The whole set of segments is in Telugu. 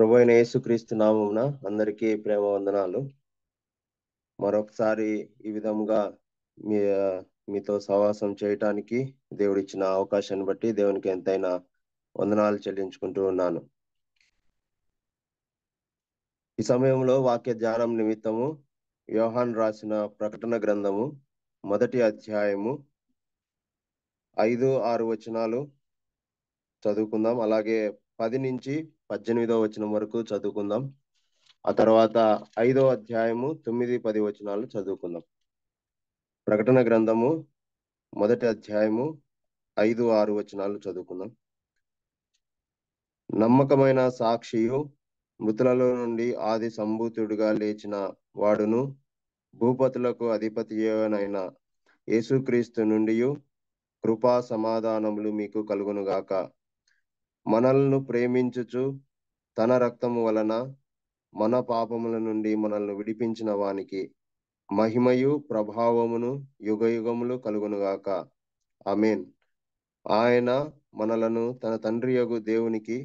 ప్రభు అయిన యేసుక్రీస్తు నామమున అందరికీ ప్రేమ వందనాలు. మరొకసారి ఈ విధముగా మీ మీతో సహవాసం చేయటానికి దేవుడిచ్చిన అవకాశాన్ని బట్టి దేవునికి ఎంతైనా వందనాలు చెల్లించుకుంటూ ఉన్నాను. ఈ సమయంలో వాక్య ధ్యానం నిమిత్తము యోహాన్ రాసిన ప్రకటన గ్రంథము 1వ అధ్యాయము 5-6 వచనాలు చదువుకుందాం. అలాగే 10 నుంచి 18వ వచనం వరకు చదువుకుందాం. ఆ తర్వాత 5వ అధ్యాయము 9-10 వచనాలు చదువుకుందాం. ప్రకటన గ్రంథము 1వ అధ్యాయము 5-6 వచనాలు చదువుకుందాం. నమ్మకమైన సాక్షియు, మృతులలో నుండి ఆది సంభూతుడుగా లేచిన వాడును, భూపతులకు అధిపతియైన యేసుక్రీస్తు నుండి కృపా సమాధానములు మీకు కలుగునుగాక. మనల్ని ప్రేమించుచు తన రక్తము వలన మన పాపముల నుండి మనల్ని విడిపించిన వానికి మహిమయు ప్రభావమును యుగయుగములు కలుగునుగాక. ఆమేన్. ఆయన మనలను తన తండ్రియగు దేవునికి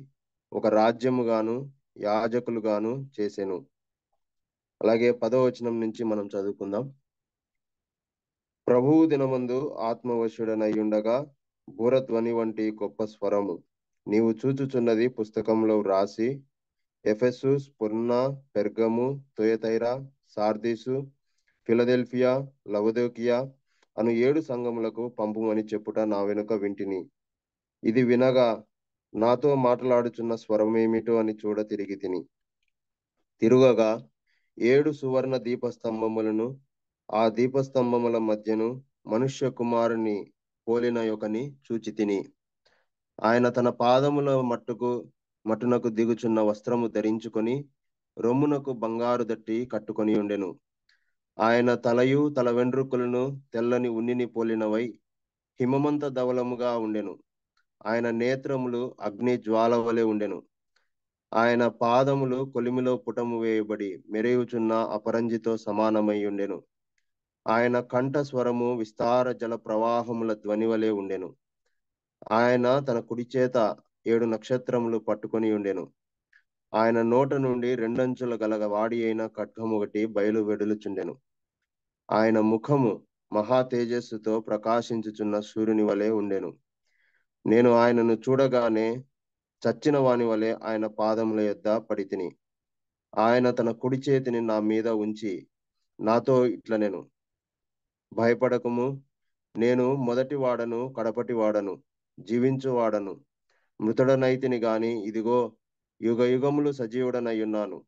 ఒక రాజ్యముగాను యాజకులుగాను చేసెను. అలాగే 10వ వచనం నుంచి మనం చదువుకుందాం. ప్రభువు దినమందు ఆత్మవశుడనయ్యుండగా భూరధ్వని వంటి గొప్ప స్వరము నీవు చూచుచున్నది పుస్తకంలో వ్రాసి ఎఫెసు, స్ముర్న, పెర్గము, తుయతైర, సార్దీసు, ఫిలదెల్ఫియా, లవొదోకియా అను 7 సంఘములకు పంపుమని చెప్పుట నా వెనుక వింటిని. ఇది వినగా నాతో మాట్లాడుచున్న స్వరమేమిటో అని చూడ తిరుగగా 7 సువర్ణ దీపస్తంభములను, ఆ దీపస్తంభముల మధ్యను మనుష్య కుమారుని పోలిన ఒకని చూచితిని. ఆయన తన పాదముల మట్టునకు దిగుచున్న వస్త్రము ధరించుకొని రొమ్మునకు బంగారు దట్టి కట్టుకొని ఉండెను. ఆయన తలయు తల వెండ్రుకలను తెల్లని ఉన్నిని పోలినవై హిమమంత ధవలముగా ఉండెను. ఆయన నేత్రములు అగ్ని జ్వాల వలె ఉండెను. ఆయన పాదములు కొలిమిలో పుటము వేయబడి మెరేయుచున్న అపరంజితో సమానమై ఉండెను. ఆయన కంఠ స్వరము విస్తార జల ప్రవాహముల ధ్వని వలె ఉండెను. ఆయన తన కుడి చేత 7 నక్షత్రములు పట్టుకొని ఉండెను. ఆయన నోట నుండి 2 అంచుల గల వాడి అయిన ఖడ్గము ఒకటి బయలు వెడులుచుండెను. ఆయన ముఖము మహా తేజస్సుతో ప్రకాశించుచున్న సూర్యుని వలె ఉండెను. నేను ఆయనను చూడగానే చచ్చిన వాని వలె ఆయన పాదముల యొద్ద పడితిని. ఆయన తన కుడి చేతిని నా మీద ఉంచి నాతో ఇట్లనెను, భయపడకుము, నేను మొదటి వాడను కడపటి వాడను, జీవించువాడను. మృతుడనైతిని గాని ఇదిగో యుగ యుగములు సజీవుడనయ్యున్నాను.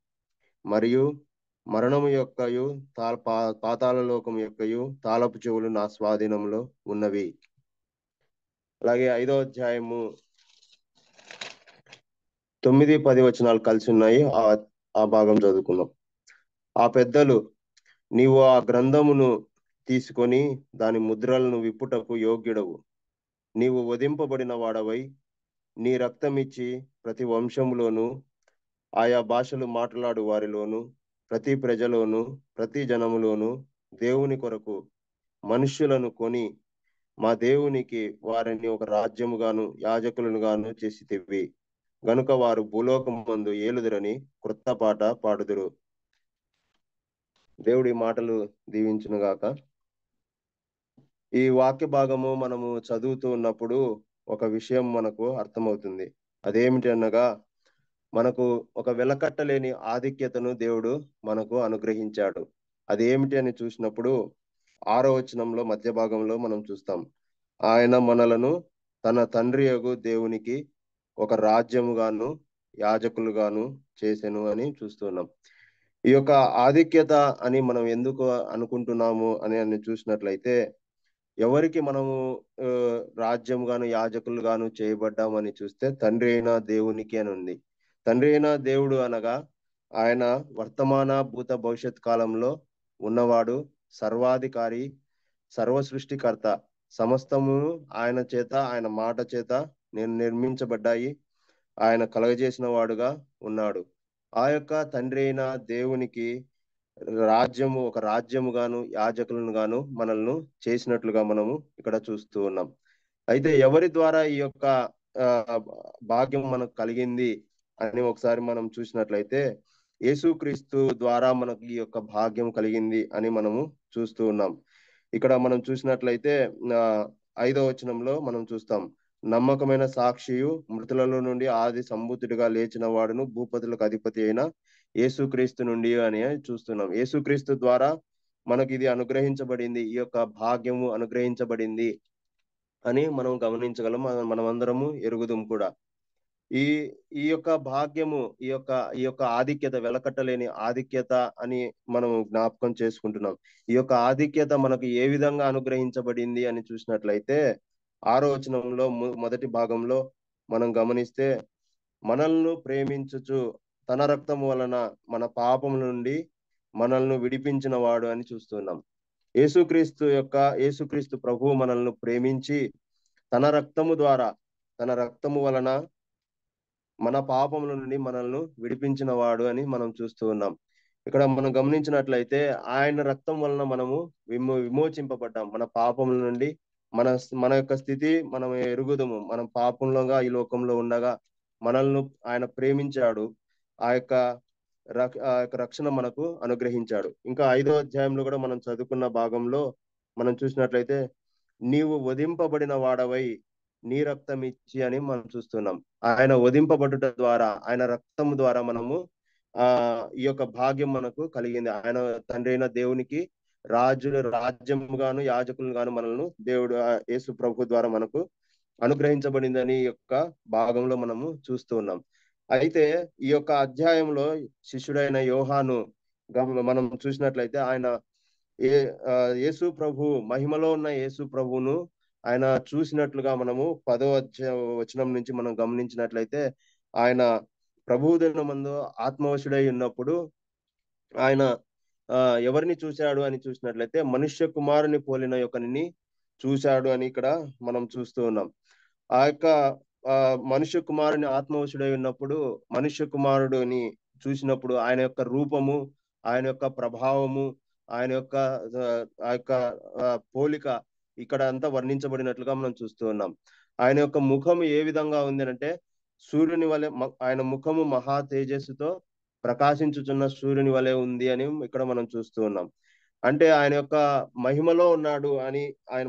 మరియు మరణము యొక్కయు పాతాళ లోకము యొక్కయు తాళపు చెవులు నా స్వాధీనంలో ఉన్నవి. అలాగే 5వ అధ్యాయము 9-10 వచనాలు కలిసి ఉన్నాయి. ఆ భాగం చదువుకుందాం. ఆ పెద్దలు, నీవు ఆ గ్రంథమును తీసుకొని దాని ముద్రలను విప్పుటకు యోగ్యుడవు. నీవు వధింపబడిన వాడవై నీ రక్తమిచ్చి ప్రతి వంశములోను, ఆయా భాషలు మాట్లాడు వారిలోను, ప్రతి ప్రజలోను, ప్రతి జనములోను దేవుని కొరకు మనుష్యులను కొని మా దేవునికి వారిని ఒక రాజ్యముగాను యాజకులను గాను చేసితివి. గనుక వారు భూలోకమందు ఏలుదురని క్రొత్త పాట పాడుదురు. దేవుడి మాటలు దీవించునుగాక. ఈ వాక్య భాగము మనము చదువుతూ ఉన్నప్పుడు ఒక విషయం మనకు అర్థమవుతుంది. అదేమిటి అనగా, మనకు ఒక వెలకట్టలేని ఆధిక్యతను దేవుడు మనకు అనుగ్రహించాడు. అదేమిటి అని చూసినప్పుడు 6వ వచనంలో మధ్య భాగంలో మనం చూస్తాం. ఆయన మనలను తన తండ్రియగు దేవునికి ఒక రాజ్యముగాను యాజకులుగాను చేసెను అని చూస్తున్నాం. ఈ యొక్క ఆధిక్యత అని మనం ఎందుకు అనుకుంటున్నాము అని చూసినట్లయితే, ఎవరికి మనము రాజ్యం గాను యాజకులు గాను చేయబడ్డామని చూస్తే తండ్రి అయిన దేవునికి అని ఉంది. తండ్రి అయిన దేవుడు అనగా ఆయన వర్తమాన భూత భవిష్యత్ కాలంలో ఉన్నవాడు, సర్వాధికారి, సర్వ సృష్టికర్త. సమస్తము ఆయన చేత, ఆయన మాట చేత నేను నిర్మించబడ్డాయి. ఆయన కలగజేసిన వాడుగా ఉన్నాడు. ఆ యొక్క తండ్రి అయిన దేవునికి ఒక రాజ్యము గాను యాజకులను గాను మనల్ని చేసినట్లుగా మనము ఇక్కడ చూస్తూ ఉన్నాం. అయితే ఎవరి ద్వారా ఈ యొక్క భాగ్యం మనకు కలిగింది అని ఒకసారి మనం చూసినట్లయితే యేసుక్రీస్తు ద్వారా మనకు ఈ యొక్క భాగ్యం కలిగింది అని మనము చూస్తూ ఉన్నాం. ఇక్కడ మనం చూసినట్లయితే ఆ 5వ వచనంలో మనం చూస్తాం, నమ్మకమైన సాక్షియు మృతులలో నుండి ఆది సంబుద్ధుడిగా లేచిన వాడును భూపతులకు అధిపతి అయిన యేసుక్రీస్తు నుండి అని చూస్తున్నాం. యేసుక్రీస్తు ద్వారా మనకి ఇది అనుగ్రహించబడింది, ఈ యొక్క భాగ్యము అనుగ్రహించబడింది అని మనం గమనించగలం. మనమందరము ఎరుగుదుం కూడా. ఈ ఈ యొక్క భాగ్యము, ఈ యొక్క ఆధిక్యత, వెలకట్టలేని ఆధిక్యత అని మనం జ్ఞాపకం చేసుకుంటున్నాం. ఈ యొక్క ఆధిక్యత మనకు ఏ విధంగా అనుగ్రహించబడింది అని చూసినట్లయితే 6వ వచనంలో మొదటి భాగంలో మనం గమనిస్తే, మనల్ని ప్రేమించుచు తన రక్తము వలన మన పాపముల నుండి మనల్ని విడిపించిన వాడు అని చూస్తున్నాం. యేసుక్రీస్తు ప్రభువు మనల్ని ప్రేమించి తన రక్తము ద్వారా, తన రక్తము వలన మన పాపముల నుండి మనల్ని విడిపించిన వాడు అని మనం చూస్తూ ఉన్నాం. ఇక్కడ మనం గమనించినట్లయితే ఆయన రక్తం వలన మనము విమోచింపబడ్డాం మన పాపముల నుండి. మన మన యొక్క స్థితి మనం ఎరుగుదము. మనం పాపంలోగా ఈ లోకంలో ఉండగా మనల్ని ఆయన ప్రేమించాడు. ఆ యొక్క రక్షణ మనకు అనుగ్రహించాడు. ఇంకా 5వ అధ్యాయంలో కూడా మనం చదువుకున్న భాగంలో మనం చూసినట్లయితే, నీవు వధింపబడిన వాడవై నీ రక్తం ఇచ్చి అని మనం చూస్తున్నాం. ఆయన వధింపబడుట ద్వారా, ఆయన రక్తం ద్వారా మనము ఈ యొక్క భాగ్యం మనకు కలిగింది. ఆయన తండ్రి అయిన దేవునికి రాజ్యముగాను యాజకులుగాను మనల్ని దేవుడు యేసు ప్రభు ద్వారా మనకు అనుగ్రహించబడిందని ఈ యొక్క భాగంలో మనము చూస్తూ ఉన్నాం. అయితే ఈ యొక్క అధ్యాయంలో శిష్యుడైన యోహాను మనం చూసినట్లయితే ఆయన యేసు ప్రభు, మహిమలో ఉన్న యేసు ప్రభువును ఆయన చూసినట్లుగా మనము 10వ వచనం నుంచి మనం గమనించినట్లయితే, ఆయన ప్రభువు దినమందు ఆత్మవశుడై ఉన్నప్పుడు ఆయన ఎవరిని చూశాడు అని చూసినట్లయితే, మనుష్య కుమారుని పోలిన యొక్కని చూశాడు అని ఇక్కడ మనం చూస్తూ ఉన్నాం. ఆ యొక్క మనుష్య కుమారుని ఆత్మవశుడై ఉన్నప్పుడు, మనుష్య కుమారుడిని చూసినప్పుడు ఆయన యొక్క రూపము, ఆయన యొక్క ప్రభావము, ఆయన యొక్క ఆ యొక్క పోలిక ఇక్కడ అంతా వర్ణించబడినట్లుగా మనం చూస్తూ ఉన్నాం. ఆయన యొక్క ముఖం ఏ విధంగా ఉంది అంటే, సూర్యుని వలె, ఆయన ముఖము మహా తేజస్సుతో ప్రకాశించుచున్న సూర్యుని వలె ఉంది అని ఇక్కడ మనం చూస్తూ ఉన్నాం. అంటే ఆయన యొక్క మహిమలో ఉన్నాడు అని, ఆయన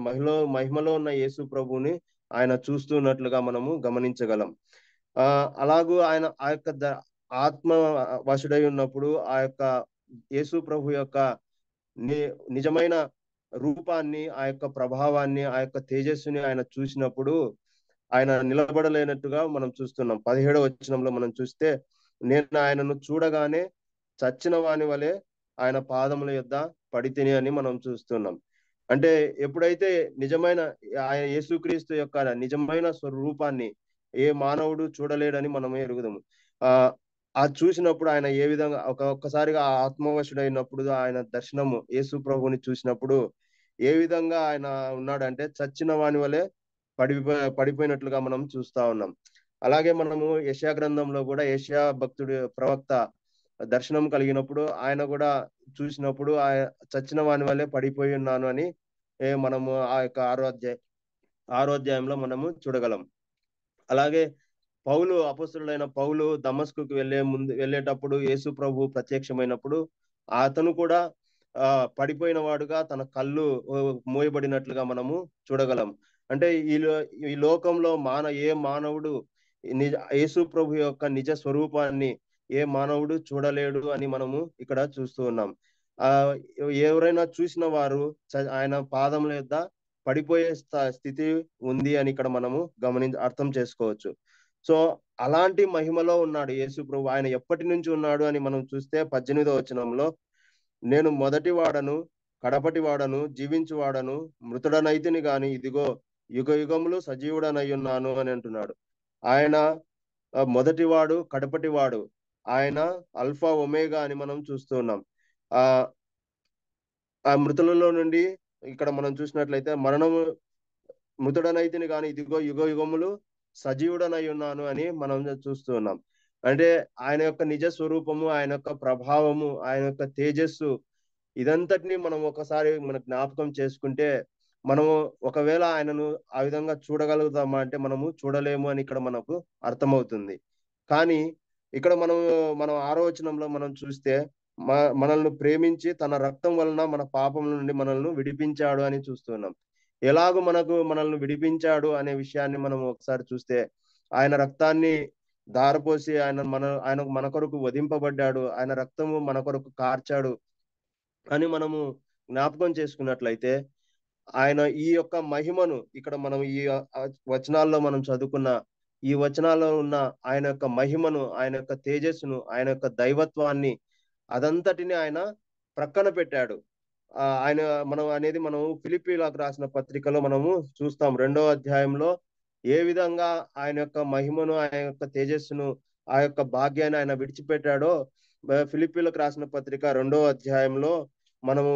మహిమలో ఉన్న యేసు ప్రభువుని ఆయన చూస్తున్నట్లుగా మనము గమనించగలం. అలాగూ ఆయన ఆ యొక్క ఆత్మ వశుడై ఉన్నప్పుడు ఆ యొక్క యేసు ప్రభు యొక్క నిజమైన రూపాన్ని, ఆ యొక్క ప్రభావాన్ని, ఆ యొక్క తేజస్సుని ఆయన చూసినప్పుడు ఆయన నిలబడలేనట్టుగా మనం చూస్తున్నాం. 17వ వచనంలో మనం చూస్తే, నేను ఆయనను చూడగానే చచ్చిన వాని వలె ఆయన పాదముల యొద్ద పడితిని అని మనం చూస్తున్నాం. అంటే ఎప్పుడైతే నిజమైన ఆయన యేసుక్రీస్తు యొక్క నిజమైన స్వరూపాన్ని ఏ మానవుడు చూడలేడని మనం ఎరుగుదాము. ఆ చూసినప్పుడు ఆయన ఏ విధంగా ఒక్కసారిగా ఆత్మవశుడైనప్పుడు ఆయన దర్శనము యేసు ప్రభుని చూసినప్పుడు ఏ విధంగా ఆయన ఉన్నాడంటే, చచ్చిన వాని వలె పడిపోయినట్లుగా మనం చూస్తా ఉన్నాం. అలాగే మనము యెషయా గ్రంథంలో కూడా యెషయా భక్తుడు ప్రవక్త దర్శనం కలిగినప్పుడు ఆయన కూడా చూసినప్పుడు చచ్చిన వాని వల్లే పడిపోయి ఉన్నాను అని మనము ఆ యొక్క 6వ అధ్యాయంలో మనము చూడగలం. అలాగే అపొస్తలుడైన పౌలు దమస్కుకు వెళ్ళేటప్పుడు యేసు ప్రభు ప్రత్యక్షమైనప్పుడు అతను కూడా పడిపోయిన వాడుగా తన కళ్ళు మోయబడినట్లుగా మనము చూడగలం. అంటే ఈ లోకంలో ఏ మానవుడు యేసు ప్రభు యొక్క నిజ స్వరూపాన్ని ఏ మానవుడు చూడలేడు అని మనము ఇక్కడ చూస్తూ ఉన్నాం. ఎవరైనా చూసిన వారు ఆయన పాదముల యొద్ద పడిపోయే స్థితి ఉంది అని ఇక్కడ మనము అర్థం చేసుకోవచ్చు. సో అలాంటి మహిమలో ఉన్నాడు యేసు ప్రభు. ఆయన ఎప్పటి నుంచి ఉన్నాడు అని మనం చూస్తే 18వ వచనంలో, నేను మొదటి వాడను కడపటి వాడను జీవించు వాడను మృతుడనైతిని గాని ఇదిగో యుగ యుగములు సజీవుడనై ఉన్నాను అని అంటున్నాడు. ఆయన మొదటివాడు కడపటివాడు, ఆయన అల్ఫా ఒమేగా అని మనం చూస్తూ ఉన్నాం. ఆ మృతులలో నుండి ఇక్కడ మనం చూసినట్లయితే, మృతుడనైతిని కానీ ఇదిగో యుగ యుగములు సజీవుడనై ఉన్నాను అని మనం చూస్తూ ఉన్నాం. అంటే ఆయన యొక్క నిజ స్వరూపము, ఆయన యొక్క ప్రభావము, ఆయన యొక్క తేజస్సు, ఇదంతటిని మనం ఒకసారి మన జ్ఞాపకం చేసుకుంటే, మనము ఒకవేళ ఆయనను ఆ విధంగా చూడగలుగుతామా అంటే మనము చూడలేము అని ఇక్కడ మనకు అర్థమవుతుంది. కానీ ఇక్కడ మనం 6వ వచనంలో మనం చూస్తే మనల్ని ప్రేమించి తన రక్తం వలన మన పాపముల నుండి మనల్ని విడిపించాడు అని చూస్తున్నాం. ఎలాగో మనల్ని విడిపించాడు అనే విషయాన్ని మనం ఒకసారి చూస్తే, ఆయన రక్తాన్ని ధారపోసి ఆయన మన కొరకు వధింపబడ్డాడు. ఆయన రక్తము మన కొరకు కార్చాడు అని మనము జ్ఞాపకం చేసుకున్నట్లయితే, ఆయన ఈ యొక్క మహిమను ఇక్కడ మనం వచనాల్లో మనం చదువుకున్న ఈ వచనాల్లో ఉన్న ఆయన యొక్క మహిమను, ఆయన యొక్క తేజస్సును, ఆయన యొక్క దైవత్వాన్ని అదంతటిని ఆయన ప్రక్కన పెట్టాడు. ఆయన మనం ఫిలిప్పీలకు రాసిన పత్రికలో మనము చూస్తాం. 2వ అధ్యాయంలో ఏ విధంగా ఆయన యొక్క మహిమను, ఆయన యొక్క తేజస్సును, ఆ యొక్క భాగ్యాన్ని ఆయన విడిచిపెట్టాడో ఫిలిప్పీలకు రాసిన పత్రిక 2వ అధ్యాయంలో మనము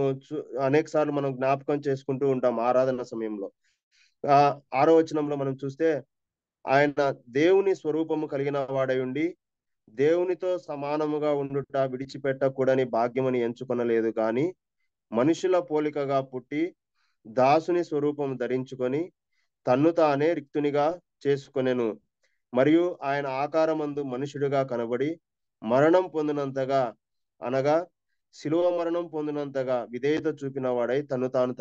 అనేక సార్లు మనం జ్ఞాపకం చేసుకుంటూ ఉంటాం ఆరాధన సమయంలో. 6వ వచనంలో మనం చూస్తే, ఆయన దేవుని స్వరూపము కలిగిన వాడై ఉండి దేవునితో సమానముగా ఉండుట విడిచిపెట్టకూడని భాగ్యమని ఎంచుకొనలేదు గాని మనుషుల పోలికగా పుట్టి దాసుని స్వరూపం ధరించుకొని తన్ను తానే రిక్తునిగా చేసుకొనెను. మరియు ఆయన ఆకారమందు మనుషుడిగా కనబడి మరణం పొందినంతగా, అనగా శిలువ మరణం పొందినంతగా విధేయత చూపిన వాడై తను తాను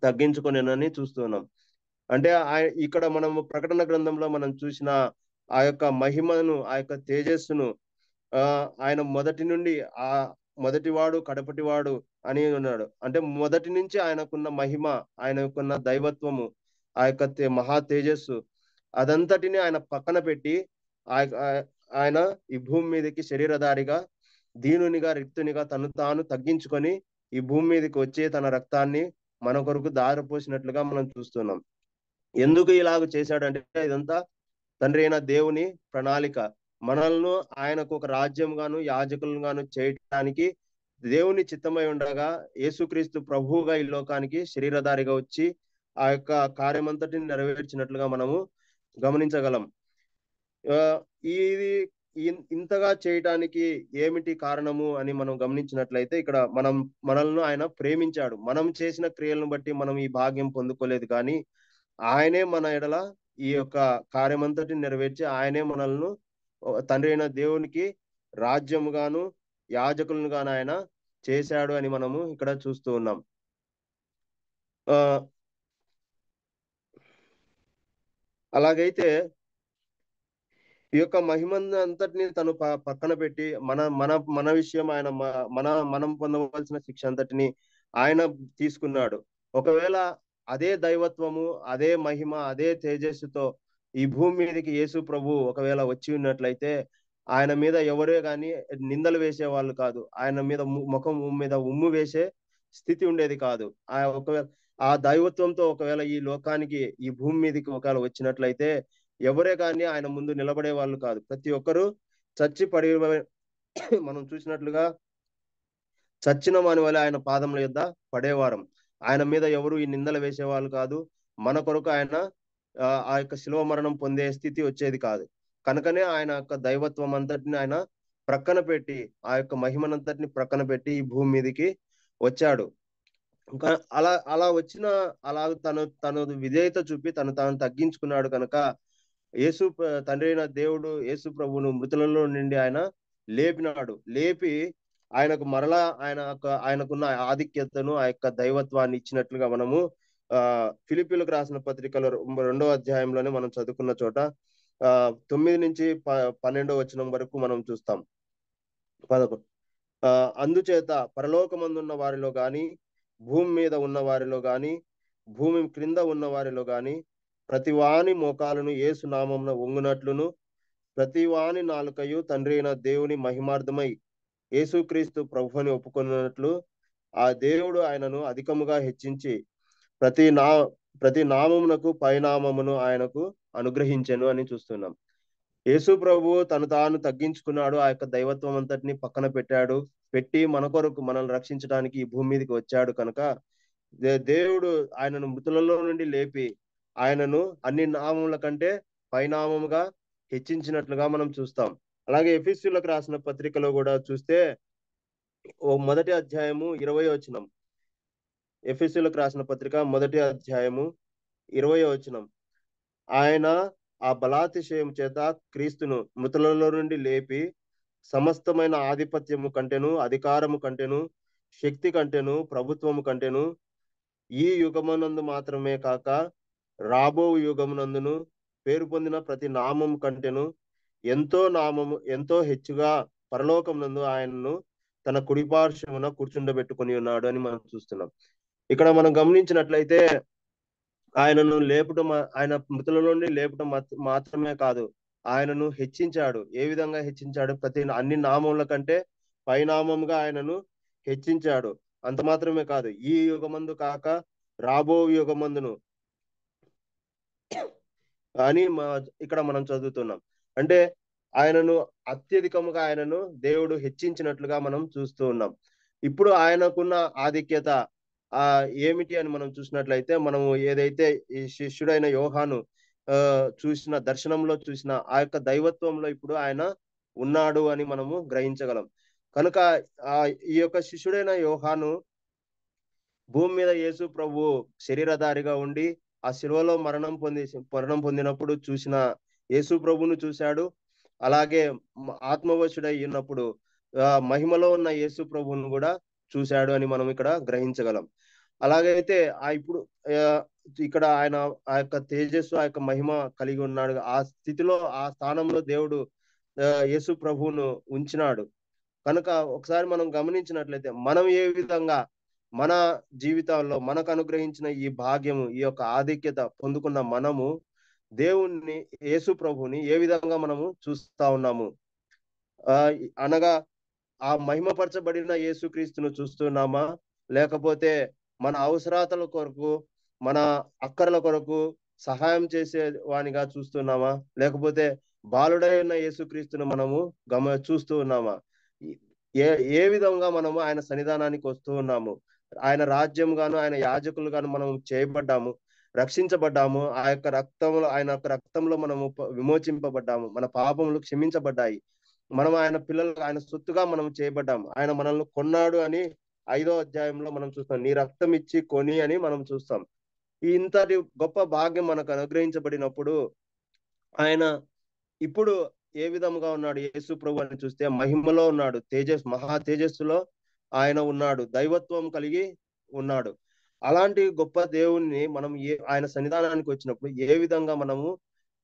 తగ్గించుకొనెనని చూస్తున్నాం. అంటే ఇక్కడ మనము ప్రకటన గ్రంథంలో మనం చూసిన ఆ యొక్క మహిమను, ఆ యొక్క తేజస్సును, ఆయన మొదటి నుండి మొదటివాడు కడపటివాడు అని ఉన్నాడు. అంటే మొదటి నుంచి ఆయనకున్న మహిమ, ఆయనకున్న దైవత్వము, ఆ యొక్క మహా తేజస్సు అదంతటిని ఆయన పక్కన పెట్టి ఆయన ఈ భూమి మీదకి శరీరధారిగా, దీనునిగా, రిక్తునిగా తను తాను తగ్గించుకొని ఈ భూమి మీదకి వచ్చి తన రక్తాన్ని మన కొరకు దారపోసినట్లుగా మనం చూస్తున్నాం. ఎందుకు ఇలాగ చేశాడంటే, ఇదంతా తండ్రి అయిన దేవుని ప్రణాళిక. మనల్ని ఆయనకు ఒక రాజ్యం గాను, యాజకులను గాను చేయడానికి దేవుని చిత్తమై ఉండగా, యేసుక్రీస్తు ప్రభువుగా ఈ లోకానికి శరీరధారిగా వచ్చి ఆ యొక్క కార్యమంతటిని నెరవేర్చినట్లుగా మనము గమనించగలం. ఇది ఇంతగా చేయటానికి ఏమిటి కారణము అని మనం గమనించినట్లయితే, ఇక్కడ మనల్ని ఆయన ప్రేమించాడు. మనం చేసిన క్రియలను బట్టి మనం ఈ భాగ్యం పొందుకోలేదు కానీ, ఆయనే మన ఎడల ఈ యొక్క కార్యమంతటిని నెరవేర్చి ఆయనే మనల్ని తండ్రి అయిన దేవునికి రాజ్యముగాను, యాజకులను గాను ఆయన చేశాడు అని మనము ఇక్కడ చూస్తూ ఉన్నాం. అలాగైతే ఈ యొక్క మహిమను అంతటిని తను పక్కన పెట్టి మన మన మన విషయం ఆయన మనం పొందవలసిన శిక్ష అంతటిని ఆయన తీసుకున్నాడు. ఒకవేళ అదే దైవత్వము, అదే మహిమ, అదే తేజస్సుతో ఈ భూమి మీదకి యేసు ప్రభు ఒకవేళ వచ్చి ఉన్నట్లయితే, ఆయన మీద ఎవరే గాని నిందలు వేసే వాళ్ళు కాదు. ఆయన మీద ముఖం మీద ఉమ్ము వేసే స్థితి ఉండేది కాదు. ఆ దైవత్వంతో ఒకవేళ ఈ లోకానికి, ఈ భూమి మీదకి ఒకవేళ వచ్చినట్లయితే ఎవరే కానీ ఆయన ముందు నిలబడే వాళ్ళు కాదు. ప్రతి ఒక్కరూ చచ్చి పడి మనం చూసినట్లుగా చచ్చిన వాని వల్ల ఆయన పాదముల యొద్ద పడేవారం. ఆయన మీద ఎవరు ఈ నిందలు వేసేవాళ్ళు కాదు. మన కొరకు ఆయన ఆ యొక్క శిలువ మరణం పొందే స్థితి వచ్చేది కాదు. కనుకనే ఆయన యొక్క దైవత్వం అంతటిని ఆయన ప్రక్కన పెట్టి, ఆ యొక్క మహిమనంతటిని ప్రక్కన పెట్టి ఈ భూమి మీదకి వచ్చాడు. ఇంకా అలా వచ్చిన తను విధేయత చూపి తను తాను తగ్గించుకున్నాడు కనుక తండ్రి అయిన దేవుడు యేసు ప్రభువును మృతులలో నుండి ఆయన లేపినాడు. లేపి ఆయనకు మరలా ఆయనకున్న ఆధిక్యతను, ఆ యొక్క దైవత్వాన్ని ఇచ్చినట్లుగా మనము ఫిలిప్పీలకు రాసిన పత్రికలో 2వ అధ్యాయంలోనే మనం చదువుకున్న చోట 9 నుంచి 12వ వచనం వరకు మనం చూస్తాం. 11 అందుచేత పరలోకమందున్న వారిలో గాని, భూమి మీద ఉన్న వారిలో గాని, భూమి క్రింద ఉన్న వారిలో గాని ప్రతి వాని మోకాలును యేసు నామమున వంగునట్లును, ప్రతి వాని నాలుకయు తండ్రి అయిన దేవుని మహిమార్థమై యేసుక్రీస్తు ప్రభువుని ఒప్పుకొన్నట్లు ఆ దేవుడు ఆయనను అధికముగా హెచ్చించి ప్రతి నామమునకు పైనామమును ఆయనకు అనుగ్రహించెను అని చూస్తున్నాం. యేసు ప్రభువు తను తాను తగ్గించుకున్నాడు. ఆ యొక్క దైవత్వం అంతటిని పక్కన పెట్టి మన కొరకు మనల్ని రక్షించడానికి ఈ భూమి మీదకి వచ్చాడు కనుక దేవుడు ఆయనను మృతులలో నుండి లేపి ఆయనను అన్ని నామముల కంటే పైనామముగా హెచ్చించినట్లుగా మనం చూస్తాం. అలాగే ఎఫెసీయులకు రాసిన పత్రికలో కూడా చూస్తే మొదటి అధ్యాయము 20వ వచనం. ఎఫెసీయులకు రాసిన పత్రిక మొదటి అధ్యాయము 20వ వచనం. ఆయన ఆ బలాతిశయం చేత క్రీస్తును మృతులలో నుండి లేపి సమస్తమైన ఆధిపత్యము కంటెను, అధికారము కంటెను, శక్తి కంటెను, ప్రభుత్వము కంటెను ఈ యుగమునందు మాత్రమే కాక రాబో యుగమునందును పేరు పొందిన ప్రతి నామము కంటెను ఎంతో హెచ్చుగా పరలోకమునందు ఆయనను తన కుడిపార్శ్వమున కూర్చుండబెట్టుకొని ఉన్నాడు అని మనం చూస్తున్నాం. ఇక్కడ మనం గమనించినట్లయితే ఆయనను లేపటం, ఆయన మృతుల నుండి లేపటం మాత్రమే కాదు, ఆయనను హెచ్చించాడు. ఏ విధంగా హెచ్చించాడు? అన్ని నామముల కంటే పైనామముగా ఆయనను హెచ్చించాడు. అంత మాత్రమే కాదు, ఈ యుగమందు కాక రాబో యుగమందును అని ఇక్కడ మనం చదువుతున్నాం. అంటే ఆయనను అత్యధికముగా ఆయనను దేవుడు హెచ్చించినట్లుగా మనం చూస్తూ ఉన్నాం. ఇప్పుడు ఆయనకున్న ఆధిక్యత ఏమిటి అని మనం చూసినట్లయితే, మనము ఏదైతే ఈ శిష్యుడైన యోహాను చూసిన దర్శనంలో చూసిన ఆ యొక్క దైవత్వంలో ఇప్పుడు ఆయన ఉన్నాడు అని మనము గ్రహించగలం. కనుక ఈ యొక్క శిష్యుడైన యోహాను భూమి మీద యేసు ప్రభు శరీరధారిగా ఉండి ఆ శిలువలో మరణం పొందినప్పుడు చూసిన యేసు ప్రభును చూశాడు. అలాగే ఆత్మవశుడై ఉన్నప్పుడు మహిమలో ఉన్న యేసు ప్రభువును కూడా చూశాడు అని మనం ఇక్కడ గ్రహించగలం. అలాగైతే ఇప్పుడు ఇక్కడ ఆయన ఆ యొక్క తేజస్సు, ఆ యొక్క మహిమ కలిగి ఉన్నాడు. ఆ స్థితిలో, ఆ స్థానంలో దేవుడు యేసు ప్రభువును ఉంచినాడు. కనుక ఒకసారి మనం గమనించినట్లయితే మనం ఏ విధంగా మన జీవితాల్లో మనకు అనుగ్రహించిన ఈ భాగ్యము, ఈ యొక్క ఆధిక్యత పొందుకున్న మనము దేవుణ్ణి, యేసు ప్రభుని ఏ విధంగా మనము చూస్తా ఉన్నాము? అనగా ఆ మహిమపరచబడిన యేసుక్రీస్తును చూస్తున్నామా? లేకపోతే మన అవసరాతల కొరకు, మన అక్కర్ల కొరకు సహాయం చేసే వానిగా చూస్తున్నామా? లేకపోతే బాలుడైన యేసుక్రీస్తును మనము చూస్తూ ఉన్నామా? ఏ ఏ విధంగా మనము ఆయన సన్నిధానానికి వస్తూ ఉన్నాము? ఆయన రాజ్యం గాను, ఆయన యాజకులు గాను మనం చేయబడ్డాము, రక్షించబడ్డాము. ఆయన యొక్క రక్తంలో మనము విమోచింపబడ్డాము. మన పాపములు క్షమించబడ్డాయి. మనం ఆయన పిల్లలు, ఆయన సొత్తుగా మనం చేయబడ్డాము. ఆయన మనల్ని కొన్నాడు అని 5వ అధ్యాయంలో మనం చూస్తాం. నీ రక్తం ఇచ్చి కొని అని మనం చూస్తాం. ఇంతటి గొప్ప భాగ్యం మనకు అనుగ్రహించబడినప్పుడు ఆయన ఇప్పుడు ఏ విధముగా ఉన్నాడు? యేసు ప్రభు అని చూస్తే మహిమలో ఉన్నాడు. మహా తేజస్సులో ఆయన ఉన్నాడు. దైవత్వం కలిగి ఉన్నాడు. అలాంటి గొప్ప దేవుణ్ణి మనం ఆయన సన్నిధానానికి వచ్చినప్పుడు ఏ విధంగా మనము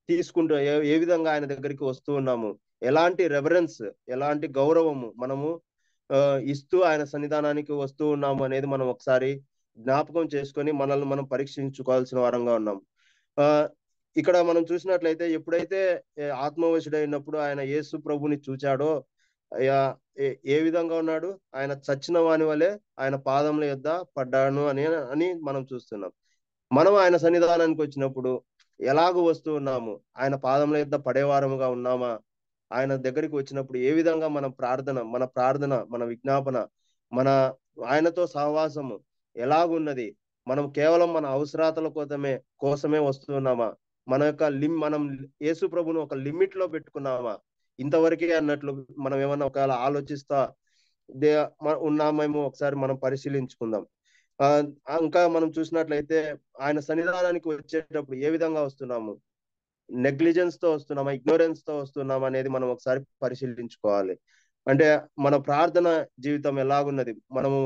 తీసుకుంటూ, ఏ విధంగా ఆయన దగ్గరికి వస్తూ ఉన్నాము? ఎలాంటి రెవరెన్స్, ఎలాంటి గౌరవము మనము ఇస్తూ ఆయన సన్నిధానానికి వస్తూ ఉన్నాము అనేది మనం ఒకసారి జ్ఞాపకం చేసుకొని మనల్ని మనం పరీక్షించుకోవాల్సిన వారంగా ఉన్నాం. ఇక్కడ మనం చూసినట్లయితే ఎప్పుడైతే ఆత్మవశుడైనప్పుడు ఆయన యేసు ప్రభుని చూచాడో ఏ విధంగా ఉన్నాడు? ఆయన చచ్చిన వాని వలె ఆయన పాదముల యొద్ద పడ్డాను అని మనం చూస్తున్నాం. మనం ఆయన సన్నిధానానికి వచ్చినప్పుడు ఎలాగూ వస్తూ ఉన్నాము? ఆయన పాదముల యొద్ద పడేవారముగా ఉన్నామా? ఆయన దగ్గరికి వచ్చినప్పుడు ఏ విధంగా మన ప్రార్థన, మన విజ్ఞాపన, మన ఆయనతో సహవాసము ఎలాగున్నది? మనం కేవలం మన అవసరాతల కోసమే వస్తున్నామా? మనం యేసు ప్రభును ఒక లిమిట్ లో పెట్టుకున్నామా? ఇంతవరకే అన్నట్లు మనం ఏమన్నా ఒకవేళ ఆలోచిస్తా ఉన్నామేమో ఒకసారి మనం పరిశీలించుకుందాం. ఇంకా మనం చూసినట్లయితే ఆయన సన్నిధానానికి వచ్చేటప్పుడు ఏ విధంగా వస్తున్నాము? నెగ్లిజెన్స్ తో వస్తున్నామా? ఇగ్నోరెన్స్ తో వస్తున్నామా అనేది మనం ఒకసారి పరిశీలించుకోవాలి. అంటే మన ప్రార్థన జీవితం ఎలాగున్నది? మనము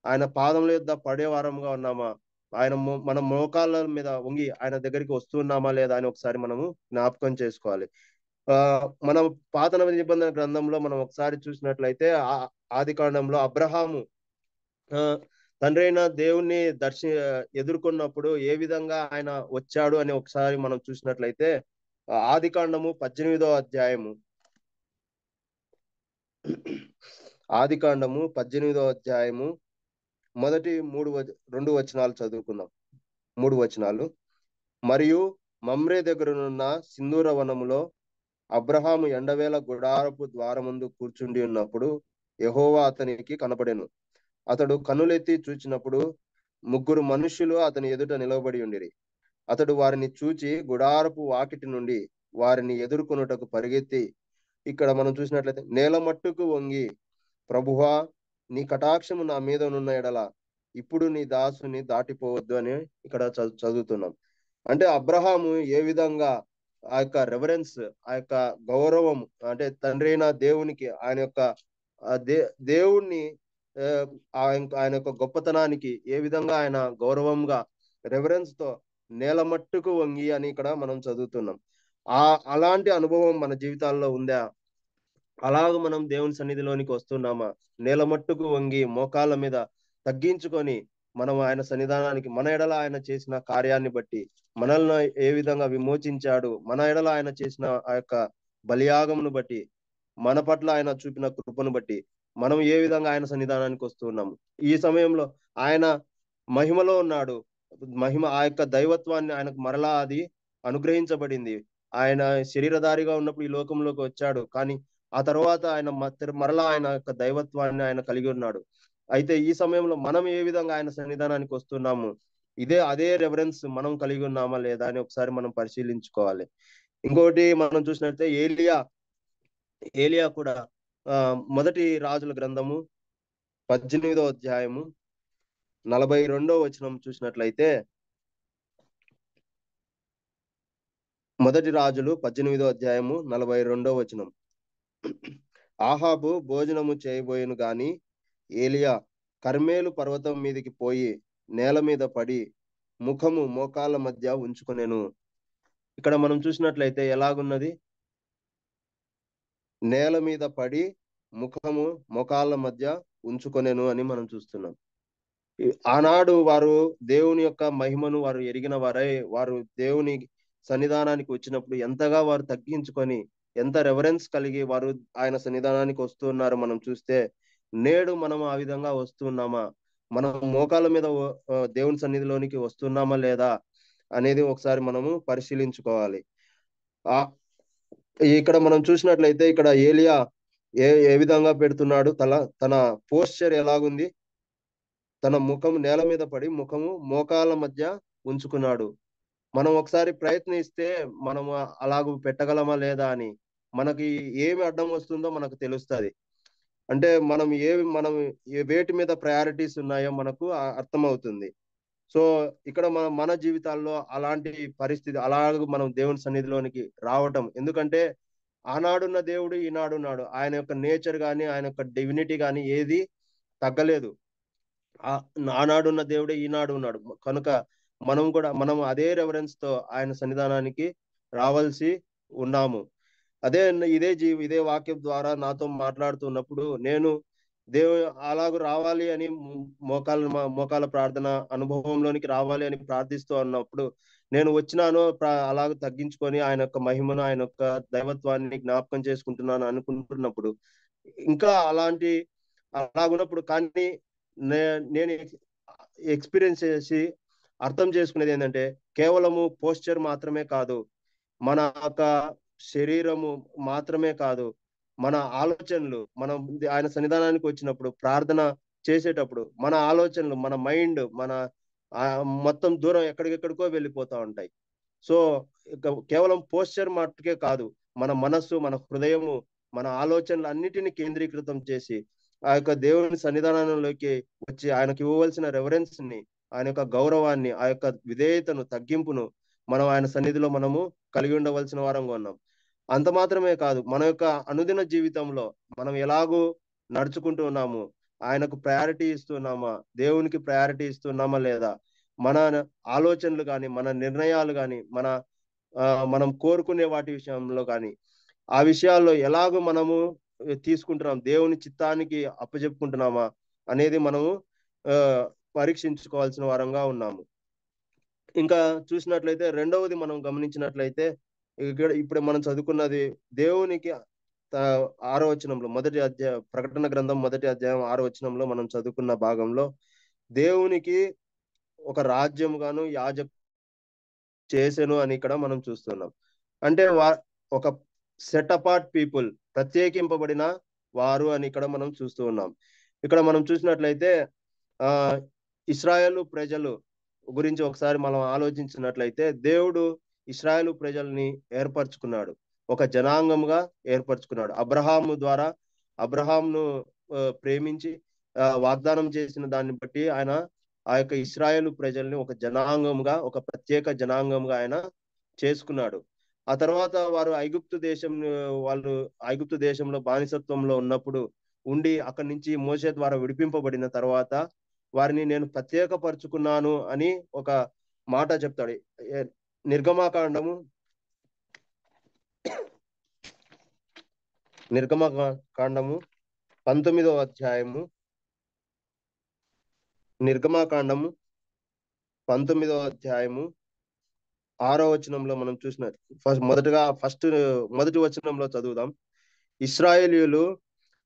ఆయన పాదముల యొద్ద పడేవారంగా ఉన్నామా? మన మోకాళ్ళ మీద వంగి ఆయన దగ్గరికి వస్తున్నామా లేదా అని ఒకసారి మనము జ్ఞాపకం చేసుకోవాలి. మనం పాత నిబంధన గ్రంథంలో మనం ఒకసారి చూసినట్లయితే ఆదికాండంలో అబ్రహాము తండ్రి అయిన దేవుణ్ణి ఎదుర్కొన్నప్పుడు ఏ విధంగా ఆయన వచ్చాడు అని ఒకసారి మనం చూసినట్లయితే ఆదికాండము 18వ అధ్యాయము ఆదికాండము 18వ అధ్యాయము మొదటి 2 వచనాలు చదువుకుందాం. 3 వచనాలు. మరియు మమ్రే దగ్గరనున్న సింధూర వనములో అబ్రహాము ఎండవేళ గుడారపు ద్వారముందు కూర్చుండి ఉన్నప్పుడు యెహోవా అతనికి కనపడెను. అతడు కన్నులెత్తి చూచినప్పుడు 3 మనుష్యులు అతని ఎదుట నిలబడి ఉండిరి. అతడు వారిని చూచి గుడారపు వాకిటి నుండి వారిని ఎదుర్కొనుటకు పరిగెత్తి, ఇక్కడ మనం చూసినట్లయితే నేల మట్టుకు వంగి, ప్రభువా, నీ కటాక్షము నా మీద నున్న ఎడల ఇప్పుడు నీ దాసుని దాటిపోవద్దు అని ఇక్కడ చదువుతున్నాం. అంటే అబ్రహాము ఏ విధంగా ఆ యొక్క రెవరెన్స్, ఆ యొక్క గౌరవం, అంటే తండ్రి అయిన దేవునికి ఆయన యొక్క దేవుణ్ణి ఆయన యొక్క గొప్పతనానికి ఏ విధంగా ఆయన గౌరవంగా రెవరెన్స్ తో నేల మట్టుకు వంగి అని ఇక్కడ మనం చదువుతున్నాం. ఆ అలాంటి అనుభవం మన జీవితాల్లో ఉందా? అలాగ మనం దేవుని సన్నిధిలోనికి వస్తున్నామా? నేల మట్టుకు వంగి మోకాళ్ళ మీద తగ్గించుకొని మనం ఆయన సన్నిధానానికి, మన ఎడల ఆయన చేసిన కార్యాన్ని బట్టి, మనల్ని ఏ విధంగా విమోచించాడు, మన ఎడల ఆయన చేసిన ఆ యొక్క బలియాగమును బట్టి, మన పట్ల ఆయన చూపిన కృపను బట్టి మనం ఏ విధంగా ఆయన సన్నిధానానికి వస్తున్నాము. ఈ సమయంలో ఆయన మహిమలో ఉన్నాడు. మహిమ, ఆ యొక్క దైవత్వాన్ని ఆయనకు మరలా అది అనుగ్రహించబడింది. ఆయన శరీరధారిగా ఉన్నప్పుడు ఈ లోకంలోకి వచ్చాడు. కానీ ఆ తర్వాత ఆయన మరలా ఆయన యొక్క దైవత్వాన్ని ఆయన కలిగి ఉన్నాడు. అయితే ఈ సమయంలో మనం ఏ విధంగా ఆయన సన్నిధానానికి వస్తున్నాము, అదే రెఫరెన్స్ మనం కలిగి ఉన్నామా లేదా అని ఒకసారి మనం పరిశీలించుకోవాలి. ఇంకోటి మనం చూసినట్లయితే ఏలియా కూడా మొదటి రాజుల గ్రంథము 18వ అధ్యాయము 42వ వచనం చూసినట్లయితే, మొదటి రాజులు 18వ అధ్యాయము 42వ వచనం. ఆహాబు భోజనము చేయబోయెను గాని ఏలియా కర్మేలు పర్వతం మీదకి పోయి నేల మీద పడి ముఖము మోకాళ్ళ మధ్య ఉంచుకొనెను. ఇక్కడ మనం చూసినట్లయితే ఎలాగున్నది? నేల మీద పడి ముఖము మోకాళ్ళ మధ్య ఉంచుకొనెను అని మనం చూస్తున్నాం. ఆనాడు వారు దేవుని యొక్క మహిమను వారు ఎరిగిన వారై, వారు దేవుని సన్నిధానానికి వచ్చినప్పుడు ఎంతగా వారు తగ్గించుకొని, ఎంత రెవరెన్స్ కలిగి వారు ఆయన సన్నిధానానికి వస్తున్నారు మనం చూస్తే, నేడు మనం ఆ విధంగా వస్తున్నామా? మనం మోకాళ్ళ మీద దేవుని సన్నిధిలోనికి వస్తున్నామా లేదా అనేది ఒకసారి మనము పరిశీలించుకోవాలి. ఆ ఇక్కడ మనం చూసినట్లయితే ఇక్కడ ఏలియా ఏ విధంగా పెడుతున్నాడు, తన పోస్చర్ ఎలాగుంది? తన ముఖం నేల మీద పడి ముఖము మోకాళ్ళ మధ్య ఉంచుకున్నాడు. మనం ఒకసారి ప్రయత్నిస్తే మనము అలాగ పెట్టగలమా లేదా అని మనకి ఏమి అడ్డం వస్తుందో మనకు తెలుస్తుంది. అంటే మనం వేటి మీద ప్రయారిటీస్ ఉన్నాయో మనకు అర్థమవుతుంది. సో ఇక్కడ మన జీవితాల్లో అలాంటి పరిస్థితి, అలాగ మనం దేవుని సన్నిధిలోనికి రావటం. ఎందుకంటే ఆనాడున్న దేవుడు ఈనాడున్నాడు. ఆయన యొక్క నేచర్ గాని, ఆయన యొక్క డివినిటీ గాని ఏది తగ్గలేదు. ఆనాడున్న దేవుడే ఈనాడు ఉన్నాడు. కనుక మనం అదే రెఫరెన్స్ తో ఆయన సన్నిధానానికి రావాల్సి ఉన్నాము. ఇదే వాక్యం ద్వారా నాతో మాట్లాడుతున్నప్పుడు నేను అలాగ రావాలి అని మోకాల ప్రార్థన అనుభవంలోనికి రావాలి అని ప్రార్థిస్తూ ఉన్నప్పుడు నేను వచ్చినాను, అలాగ తగ్గించుకొని ఆయన యొక్క మహిమను, ఆయన యొక్క దైవత్వాన్ని జ్ఞాపకం చేసుకుంటున్నాను అనుకుంటున్నప్పుడు, ఇంకా అలాగున్నప్పుడు కానీ నేను ఎక్స్పీరియన్స్ చేసి అర్థం చేసుకునేది ఏంటంటే, కేవలము పోస్చర్ మాత్రమే కాదు, మన యొక్క శరీరము మాత్రమే కాదు, మన ఆలోచనలు, మనం ఆయన సన్నిధానానికి వచ్చినప్పుడు ప్రార్థన చేసేటప్పుడు మన ఆలోచనలు, మన మైండ్, మొత్తం దూరం ఎక్కడికెక్కడికో వెళ్ళిపోతా ఉంటాయి. సో కేవలం పోస్చర్ మట్టుకే కాదు, మన మనస్సు, మన హృదయము, మన ఆలోచనలు అన్నిటిని కేంద్రీకృతం చేసి ఆ యొక్క దేవుని సన్నిధానంలోకి వచ్చి ఆయనకు ఇవ్వవలసిన రెఫరెన్స్ ని, ఆయన యొక్క గౌరవాన్ని, ఆ యొక్క విధేయతను, తగ్గింపును మనం ఆయన సన్నిధిలో మనము కలిగి ఉండవలసిన వారంగా ఉన్నాం. అంత మాత్రమే కాదు, మన యొక్క అనుదిన జీవితంలో మనం ఎలాగూ నడుచుకుంటూ ఉన్నాము, ఆయనకు ప్రయారిటీ ఇస్తున్నామా, దేవునికి ప్రయారిటీ ఇస్తున్నామా లేదా, మన ఆలోచనలు కానీ, మన నిర్ణయాలు కానీ, మనం కోరుకునే వాటి విషయంలో కానీ, ఆ విషయాల్లో ఎలాగో మనము తీసుకుంటున్నాం, దేవుని చిత్తానికి అప్పచెప్పుకుంటున్నామా అనేది మనము పరీక్షించుకోవాల్సిన వారంగా ఉన్నాము. ఇంకా చూసినట్లయితే రెండవది మనం గమనించినట్లయితే, ఇప్పుడు మనం చదువుకున్నది దేవునికి 6వ వచనంలో, ప్రకటన గ్రంథం 1వ అధ్యాయం 6వ వచనంలో మనం చదువుకున్న భాగంలో, దేవునికి ఒక రాజ్యం గాను యాజక చేసెను అని ఇక్కడ మనం చూస్తున్నాం. అంటే ఒక సెట్ అపార్ట్ పీపుల్, ప్రత్యేకింపబడిన వారు అని ఇక్కడ మనం చూస్తూ ఉన్నాం. ఇక్కడ మనం చూసినట్లయితే ఇశ్రాయేలు ప్రజలు గురించి ఒకసారి మనం ఆలోచించినట్లయితే, దేవుడు ఇశ్రాయేలు ప్రజల్ని ఏర్పరచుకున్నాడు, ఒక జనాంగంగా ఏర్పరచుకున్నాడు. అబ్రహాంను ప్రేమించి వాగ్దానం చేసిన దాన్ని బట్టి ఆయన ఆ యొక్క ఇశ్రాయేలు ప్రజల్ని ఒక జనాంగంగా, ఒక ప్రత్యేక జనాంగంగా ఆయన చేసుకున్నాడు. ఆ తర్వాత వారు వాళ్ళు ఐగుప్తు దేశంలో బానిసత్వంలో ఉన్నప్పుడు ఉండి అక్కడి నుంచి మోషే ద్వారా విడిపింపబడిన తర్వాత వారిని నేను ప్రత్యేకపరుచుకున్నాను అని ఒక మాట చెప్తాడు. నిర్గమాకాండము నిర్గమకాండము 19వ అధ్యాయము నిర్గమాకాండము 19వ అధ్యాయము 6వ వచనంలో మనం చూసిన మొదటి వచనంలో చదువుదాం. ఇశ్రాయేలీయులు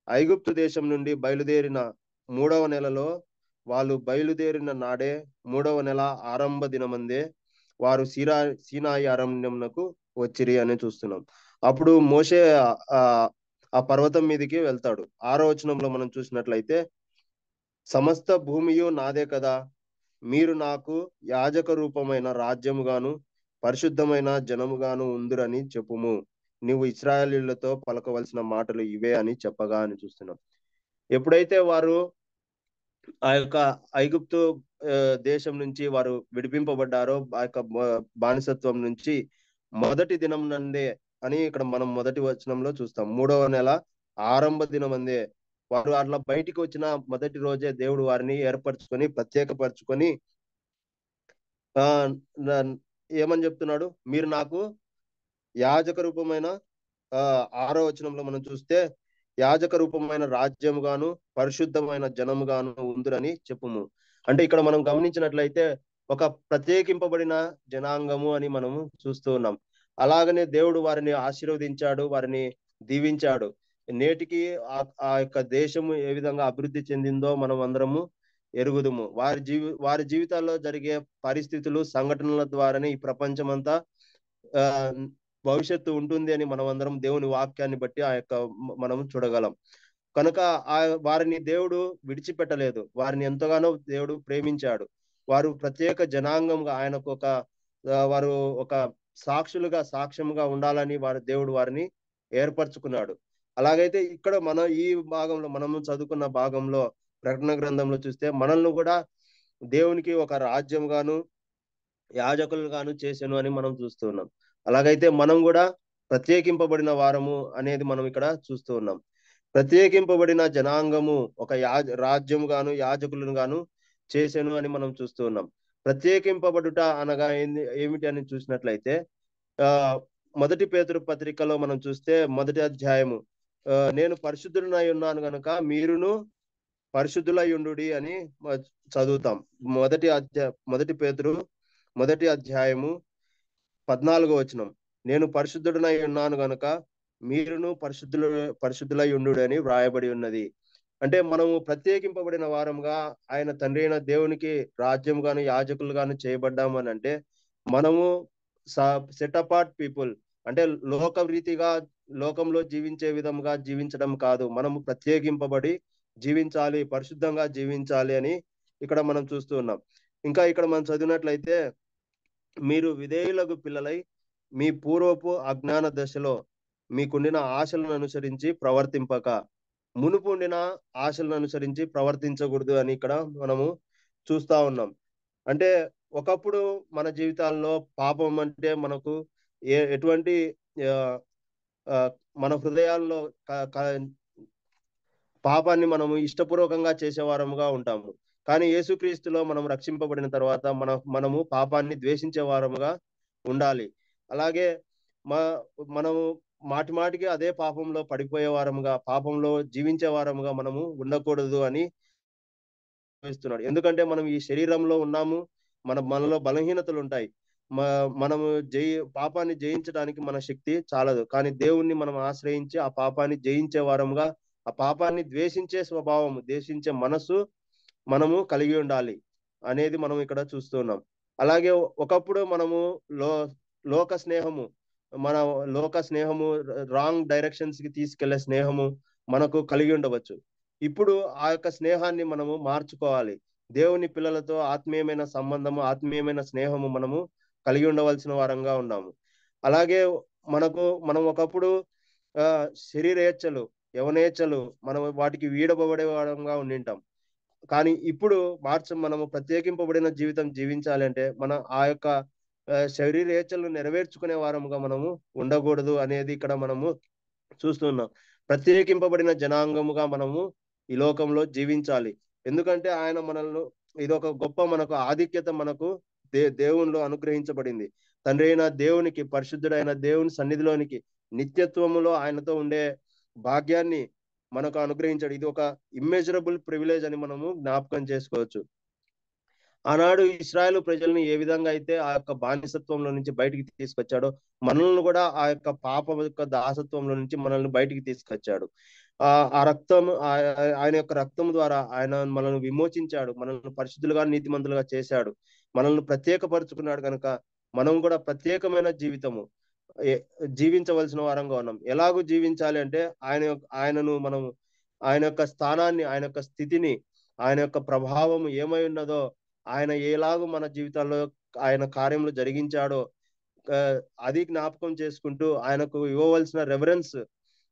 ఐగుప్తు దేశం నుండి బయలుదేరిన 3వ నెలలో, వాళ్ళు బయలుదేరిన నాడే 3వ నెల ఆరంభ దినమందే వారు సీనాయి అరణ్యమునకు వచ్చిరి అని చూస్తున్నాం. అప్పుడు మోషే ఆ ఆ పర్వతం మీదకి వెళ్తాడు. 6వ వచనంలో మనం చూసినట్లయితే, సమస్త భూమియు నాదే కదా, మీరు నాకు యాజక రూపమైన రాజ్యముగాను పరిశుద్ధమైన జనముగాను ఉందురని చెప్పుము. నీవు ఇశ్రాయేలీయులతో పలకవలసిన మాటలు ఇవే అని చెప్పగా అని చూస్తున్నాం. ఎప్పుడైతే వారు ఆ యొక్క ఐగుప్తు దేశం నుంచి వారు విడిపింపబడ్డారో, ఆ యొక్క బానిసత్వం నుంచి మొదటి దినం నందే అని ఇక్కడ మనం మొదటి వచనంలో చూస్తాం. 3వ నెల ఆరంభ దినం అందే వారు అట్లా బయటికి వచ్చిన మొదటి రోజే దేవుడు వారిని ఏర్పరచుకొని ప్రత్యేకపరచుకొని ఆ ఏమని చెప్తున్నాడు, మీరు నాకు యాజక రూపమైన 6వ వచనంలో మనం చూస్తే, యాజక రూపమైన రాజ్యముగాను పరిశుద్ధమైన జనముగాను ఉందిరని చెప్పుము. అంటే ఇక్కడ మనం గమనించినట్లయితే ఒక ప్రత్యేకింపబడిన జనాంగము అని మనము చూస్తూ ఉన్నాం. అలాగనే దేవుడు వారిని ఆశీర్వదించాడు, వారిని దీవించాడు. నేటికి ఆ యొక్క దేశము ఏ విధంగా అభివృద్ధి చెందిందో మనం అందరము ఎరుగుదుము. వారి జీవితాల్లో జరిగే పరిస్థితులు, సంఘటనల ద్వారానే ఈ ప్రపంచమంతా ఆ భవిష్యత్తు ఉంటుంది అని మనం అందరం దేవుని వాక్యాన్ని బట్టి ఆ యొక్క మనం చూడగలం. కనుక వారిని దేవుడు విడిచిపెట్టలేదు. వారిని ఎంతగానో దేవుడు ప్రేమించాడు. వారు ప్రత్యేక జనాంగంగా ఆయనకు వారు ఒక సాక్ష్యముగా ఉండాలని దేవుడు వారిని ఏర్పరచుకున్నాడు. అలాగైతే ఇక్కడ ఈ భాగంలో మనము చదువుకున్న భాగంలో ప్రకటన గ్రంథంలో చూస్తే మనల్ని కూడా దేవునికి ఒక రాజ్యం గాను యాజకులుగాను చేశాను అని మనం చూస్తూ ఉన్నాం. అలాగైతే మనం కూడా ప్రత్యేకింపబడిన వారము అనేది మనం ఇక్కడ చూస్తూ ఉన్నాం. ప్రత్యేకింపబడిన జనాంగము ఒక రాజ్యం గాను యాజకులను గాను చేశాను అని మనం చూస్తూ ఉన్నాం. ప్రత్యేకింపబడుట అనగా ఏమిటి అని చూసినట్లయితే, ఆ మొదటి పేతురు పత్రికలో మనం చూస్తే మొదటి అధ్యాయము, నేను పరిశుద్ధులనై ఉన్నాను గనుక మీరును పరిశుద్ధులై ఉండుడి అని చదువుతాం. మొదటి పేతురు మొదటి అధ్యాయము 14వ వచనం, నేను పరిశుద్ధుడనై ఉన్నాను గనుక మీరును పరిశుద్ధులై ఉండుడి అని వ్రాయబడి ఉన్నది. అంటే మనము ప్రత్యేకింపబడిన వారంగా ఆయన తండ్రి అయిన దేవునికి రాజ్యం గాను యాజకులు గాను చేయబడ్డాము అని అంటే, మనము సెట్ అపార్ట్ పీపుల్, అంటే లోకంలో జీవించే విధంగా జీవించడం కాదు, మనము ప్రత్యేకింపబడి జీవించాలి, పరిశుద్ధంగా జీవించాలి అని ఇక్కడ మనం చూస్తూ ఉన్నాం. ఇంకా ఇక్కడ మనం చదివినట్లయితే, మీరు విధేయులకు పిల్లలై మీ పూర్వపు అజ్ఞాన దశలో మీకుండిన ఆశలను అనుసరించి ప్రవర్తింపక మునుపు ఉండిన ఆశలను అనుసరించి ప్రవర్తించకూడదు అని ఇక్కడ మనము చూస్తా ఉన్నాం. అంటే ఒకప్పుడు మన జీవితాల్లో పాపం అంటే మనకు ఎటువంటి మన హృదయాల్లో పాపాన్ని మనము ఇష్టపూర్వకంగా చేసేవారముగా ఉంటాము. కానీ యేసుక్రీస్తులో మనం రక్షింపబడిన తర్వాత మనము పాపాన్ని ద్వేషించే వారముగా ఉండాలి. అలాగే మనము మాటి మాటికి అదే పాపంలో పడిపోయే వారముగా, పాపంలో జీవించే వారముగా మనము ఉండకూడదు అని భావిస్తున్నాడు. ఎందుకంటే మనం ఈ శరీరంలో ఉన్నాము, మనలో బలహీనతలు ఉంటాయి. మనము పాపాన్ని జయించడానికి మన శక్తి చాలదు. కానీ దేవుణ్ణి మనం ఆశ్రయించి ఆ పాపాన్ని జయించే వారముగా, ఆ పాపాన్ని ద్వేషించే స్వభావము, ద్వేషించే మనసు మనము కలిగి ఉండాలి అనేది మనం ఇక్కడ చూస్తున్నాం. అలాగే ఒకప్పుడు మనము లోక స్నేహము రాంగ్ డైరెక్షన్స్ కి తీసుకెళ్లే స్నేహము మనకు కలిగి ఉండవచ్చు. ఇప్పుడు ఆ యొక్క స్నేహాన్ని మనము మార్చుకోవాలి. దేవుని పిల్లలతో ఆత్మీయమైన సంబంధము, ఆత్మీయమైన స్నేహము మనము కలిగి ఉండవలసిన వారంగా ఉన్నాము. అలాగే మనం ఒకప్పుడు శరీరేచ్ఛలు, యవనేచ్ఛలు మనం వాటికి వీడబడే వారంగా ఉండింటాం. కానీ ఇప్పుడు మనము ప్రత్యేకింపబడిన జీవితం జీవించాలంటే ఆ యొక్క శరీరేచ్ఛలను నెరవేర్చుకునే వారముగా మనము ఉండకూడదు అనేది ఇక్కడ మనము చూస్తున్నాం. ప్రత్యేకింపబడిన జనాంగముగా మనము ఈ లోకంలో జీవించాలి. ఎందుకంటే ఆయన మనల్ని ఇదొక గొప్ప మనకు ఆధిక్యత మనకు దేవునిలో అనుగ్రహించబడింది. తండ్రి అయిన దేవునికి, పరిశుద్ధుడైన దేవుని సన్నిధిలోనికి నిత్యత్వములో ఆయనతో ఉండే భాగ్యాన్ని మనకు అనుగ్రహించాడు. ఇది ఒక ఇమ్మెజరబుల్ ప్రివిలేజ్ అని మనము జ్ఞాపకం చేసుకోవచ్చు. ఆనాడు ఇస్రాయేలు ప్రజల్ని ఏ విధంగా అయితే ఆ యొక్క బానిసత్వంలో నుంచి బయటికి తీసుకొచ్చాడో, మనల్ని కూడా ఆ యొక్క పాపం యొక్క దాసత్వంలో నుంచి మనల్ని బయటికి తీసుకొచ్చాడు. ఆ రక్తం ఆయన యొక్క రక్తం ద్వారా ఆయన మనల్ని విమోచించాడు, మనల్ని పరిశుద్ధులుగా నీతిమంతులుగా చేశాడు, మనల్ని ప్రత్యేకపరుచుకున్నాడు. కనుక మనం కూడా ప్రత్యేకమైన జీవితము జీవించవలసిన వారంగా ఉన్నాం. ఎలాగూ జీవించాలి అంటే ఆయనను మనం ఆయన యొక్క స్థానాన్ని, ఆయన యొక్క స్థితిని, ఆయన యొక్క ప్రభావం ఏమై ఉన్నదో, ఆయన ఎలాగో మన జీవితాల్లో ఆయన కార్యములు జరిగించాడో అది జ్ఞాపకం చేసుకుంటూ ఆయనకు ఇవ్వవలసిన రెవరెన్స్,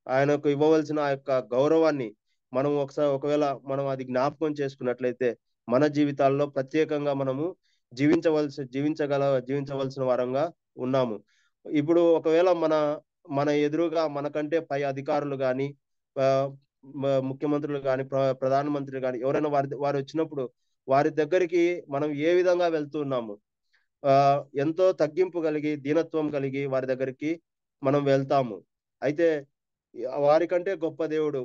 ఆయనకు ఇవ్వవలసిన ఆ యొక్క గౌరవాన్ని మనం ఒకవేళ మనం అది జ్ఞాపకం చేసుకున్నట్లయితే మన జీవితాల్లో ప్రత్యేకంగా మనము జీవించవలసిన వారంగా ఉన్నాము. ఇప్పుడు ఒకవేళ మన ఎదురుగా మనకంటే పై అధికారులు కానీ, ముఖ్యమంత్రులు కానీ, ప్రధానమంత్రులు కానీ ఎవరైనా వారు వచ్చినప్పుడు వారి దగ్గరికి మనం ఏ విధంగా వెళ్తున్నాము? ఎంతో తగ్గింపు కలిగి, దీనత్వం కలిగి వారి దగ్గరికి మనం వెళ్తాము. అయితే వారికంటే గొప్ప దేవుడు,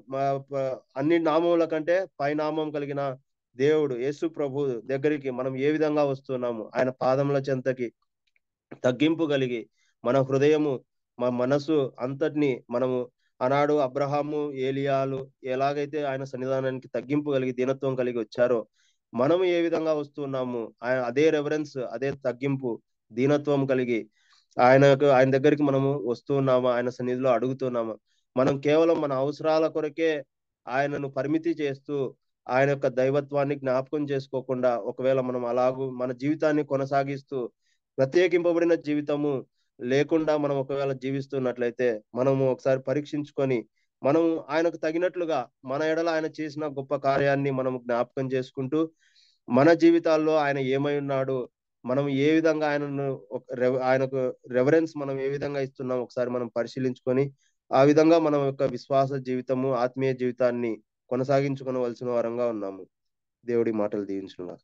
అన్ని నామముల కంటే పైనామం కలిగిన దేవుడు యేసు ప్రభు దగ్గరికి మనం ఏ విధంగా వస్తున్నాము? ఆయన పాదముల చెంతకి తగ్గింపు కలిగి మన హృదయము, మన మనసు అంతటిని మనము ఆనాడు అబ్రహాము, ఏలియాలు ఎలాగైతే ఆయన సన్నిధానానికి తగ్గింపు కలిగి దీనత్వం కలిగి వచ్చారో, మనం ఏ విధంగా వస్తున్నాము? అదే రెవరెన్స్, అదే తగ్గింపు, దీనత్వం కలిగి ఆయన దగ్గరికి మనము వస్తున్నామా? ఆయన సన్నిధిలో అడుగుతున్నామా? మనం కేవలం మన అవసరాల కొరకే ఆయనను పరిమితి చేస్తూ ఆయన యొక్క దైవత్వాన్ని జ్ఞాపకం చేసుకోకుండా ఒకవేళ మనం అలాగూ మన జీవితాన్ని కొనసాగిస్తూ ప్రత్యేకింపబడిన జీవితము లేకుండా మనం ఒకవేళ జీవిస్తున్నట్లయితే మనము ఒకసారి పరీక్షించుకొని మనం ఆయనకు తగినట్లుగా మన ఎడల ఆయన చేసిన గొప్ప కార్యాన్ని మనం జ్ఞాపకం చేసుకుంటూ మన జీవితాల్లో ఆయన ఏమై ఉన్నాడు, మనం ఏ విధంగా ఆయనకు రెవరెన్స్ మనం ఏ విధంగా ఇస్తున్నాం ఒకసారి మనం పరిశీలించుకొని ఆ విధంగా మనం యొక్క విశ్వాస జీవితము, ఆత్మీయ జీవితాన్ని కొనసాగించుకోవలసిన వారంగా ఉన్నాము. దేవుడి మాటలు దీవించునుగాక.